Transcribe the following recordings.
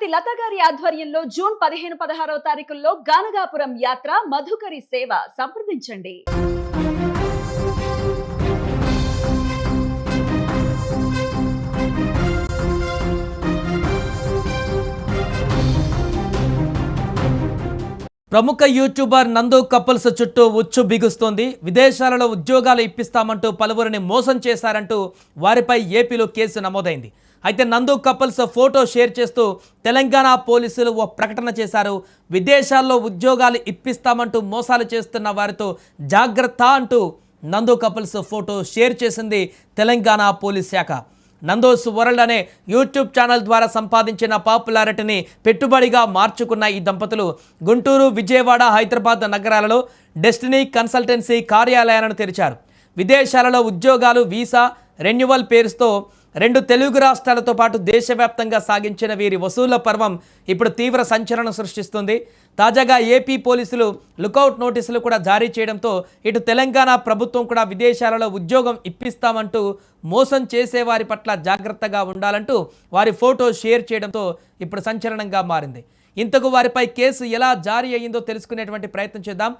శ్రీమతి లత గారి ఆధ్వర్యంలో జూన్ 15-16వ తారీఖుల్లో గానగాపురం యాత్ర మధుకరి సేవ సంప్రదించండి. ప్రముఖ యూట్యూబర్ నందు కపుల్స్ చుట్టూ ఉచ్చు బిగుస్తోంది. విదేశాలలో ఉద్యోగాలు ఇప్పిస్తామంటూ పలువురిని మోసం చేశారంటూ వారిపై ఏపీలో కేసు నమోదైంది. అయితే నందు కపుల్స్ ఫోటో షేర్ చేస్తూ తెలంగాణ పోలీసులు ఓ ప్రకటన చేశారు. విదేశాల్లో ఉద్యోగాలు ఇప్పిస్తామంటూ మోసాలు చేస్తున్న వారితో జాగ్రత్త అంటూ నందు కపుల్స్ ఫోటో షేర్ చేసింది తెలంగాణ పోలీస్ శాఖ. నందోస్ వరల్డ్ అనే యూట్యూబ్ ఛానల్ ద్వారా సంపాదించిన పాపులారిటీని పెట్టుబడిగా మార్చుకున్న ఈ దంపతులు గుంటూరు, విజయవాడ, హైదరాబాద్ నగరాలలో డెస్టినీ కన్సల్టెన్సీ కార్యాలయాలను తెరిచారు. విదేశాలలో ఉద్యోగాలు, వీసా రెన్యువల్ పేరుతో 2 తెలుగు రాష్ట్రాలతో పాటు దేశవ్యాప్తంగా సాగించిన వీరి వసూళ్ల పర్వం ఇప్పుడు తీవ్ర సంచలనం సృష్టిస్తుంది. తాజాగా ఏపీ పోలీసులు లుకౌట్ నోటీసులు కూడా జారీ చేయడంతో ఇటు తెలంగాణ ప్రభుత్వం కూడా విదేశాలలో ఉద్యోగం ఇప్పిస్తామంటూ మోసం చేసేవారి పట్ల జాగ్రత్తగా ఉండాలంటూ వారి ఫోటో షేర్ చేయడంతో ఇప్పుడు సంచలనంగా మారింది. ఇంతకు వారిపై కేసు ఎలా జారీ అయ్యిందో తెలుసుకునేటువంటి ప్రయత్నం చేద్దాం.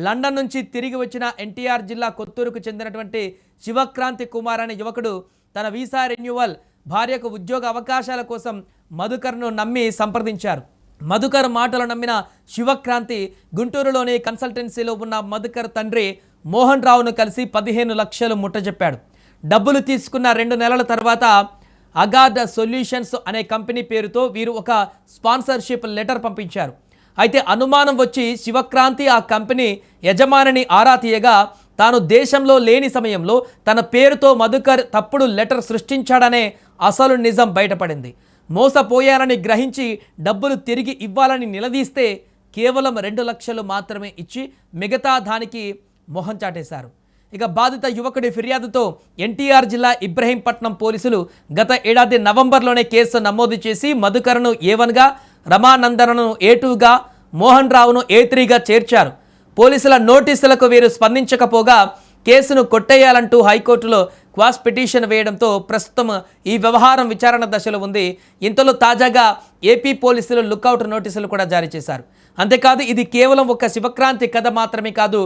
లండన్ నుంచి తిరిగి వచ్చిన ఎన్టీఆర్ జిల్లా కొత్తూరుకు చెందినటువంటి శివక్రాంతి కుమార్ అనే యువకుడు తన వీసా రెన్యువల్, భార్యకు ఉద్యోగ అవకాశాల కోసం మధుకర్ను నమ్మి సంప్రదించారు. మధుకర్ మాటలు నమ్మిన శివక్రాంతి గుంటూరులోని కన్సల్టెన్సీలో ఉన్న మధుకర్ తండ్రి మోహన్ రావును కలిసి 15 లక్షలు ముట్టజెప్పాడు. డబ్బులు తీసుకున్న 2 నెలల తర్వాత అగార్డ్ సొల్యూషన్స్ అనే కంపెనీ పేరుతో వీరు ఒక స్పాన్సర్షిప్ లెటర్ పంపించారు. అయితే అనుమానం వచ్చి శివక్రాంతి ఆ కంపెనీ యజమానిని ఆరా తీయగా తాను దేశంలో లేని సమయంలో తన పేరుతో మధుకర్ తప్పుడు లెటర్ సృష్టించాడనే అసలు నిజం బయటపడింది. మోసపోయారని గ్రహించి డబ్బులు తిరిగి ఇవ్వాలని నిలదీస్తే కేవలం 2 లక్షలు మాత్రమే ఇచ్చి మిగతా దానికి మొహం చాటేశారు. ఇక బాధిత యువకుడి ఫిర్యాదుతో ఎన్టీఆర్ జిల్లా ఇబ్రహీంపట్నం పోలీసులు గత ఏడాది నవంబర్లోనే కేసు నమోదు చేసి మధుకర్ను A1గా, రమానందనను A2గా, మోహన్ రావును A3గా చేర్చారు. పోలీసుల నోటీసులకు వీరు స్పందించకపోగా కేసును కొట్టేయాలంటూ హైకోర్టులో క్వాష్ పిటిషన్ వేయడంతో ప్రస్తుతం ఈ వ్యవహారం విచారణ దశలో ఉంది. ఇంతలో తాజాగా ఏపీ పోలీసులు లుకౌట్ నోటీసులు కూడా జారీ చేశారు. అంతేకాదు ఇది కేవలం ఒక శివక్రాంతి కథ మాత్రమే కాదు.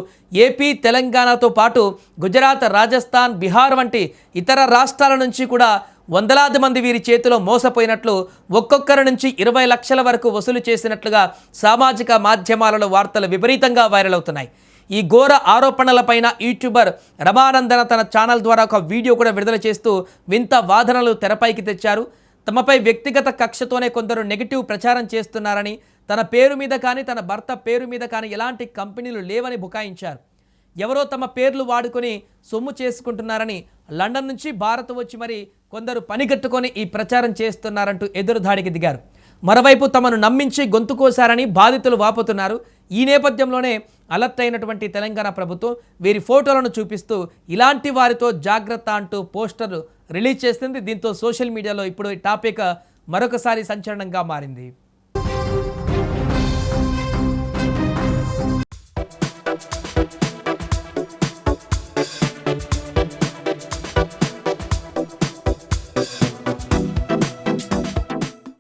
ఏపీ, తెలంగాణతో పాటు గుజరాత్, రాజస్థాన్, బీహార్ వంటి ఇతర రాష్ట్రాల నుంచి కూడా వందలాది మంది వీరి చేతిలో మోసపోయినట్లు, ఒక్కొక్కరి నుంచి 20 లక్షల వరకు వసూలు చేసినట్లుగా సామాజిక మాధ్యమాలలో వార్తలు విపరీతంగా వైరల్ అవుతున్నాయి. ఈ ఘోర ఆరోపణలపైన యూట్యూబర్ రమానందన తన ఛానల్ ద్వారా ఒక వీడియో కూడా విడుదల చేస్తూ వింత వాదనలు తెరపైకి తెచ్చారు. తమపై వ్యక్తిగత కక్షతోనే కొందరు నెగిటివ్ ప్రచారం చేస్తున్నారని, తన పేరు మీద కానీ తన భర్త పేరు మీద కానీ ఎలాంటి కంపెనీలు లేవని బుకాయించారు. ఎవరో తమ పేర్లు వాడుకొని సొమ్ము చేసుకుంటున్నారని, లండన్ నుంచి భారత్ వచ్చి మరి కొందరు పనిగట్టుకొని ఈ ప్రచారం చేస్తున్నారంటూ ఎదురుదాడికి దిగారు. మరోవైపు తమను నమ్మించి గొంతు కోశారని బాధితులు వాపోతున్నారు. ఈ నేపథ్యంలోనే అలర్ట్ అయినటువంటి తెలంగాణ ప్రభుత్వం వీరి ఫోటోలను చూపిస్తూ ఇలాంటి వారితో జాగ్రత్త అంటూ పోస్టర్లు రిలీజ్ చేస్తుంది. దీంతో సోషల్ మీడియాలో ఇప్పుడు ఈ టాపిక్ మరొకసారి సంచలనంగా మారింది.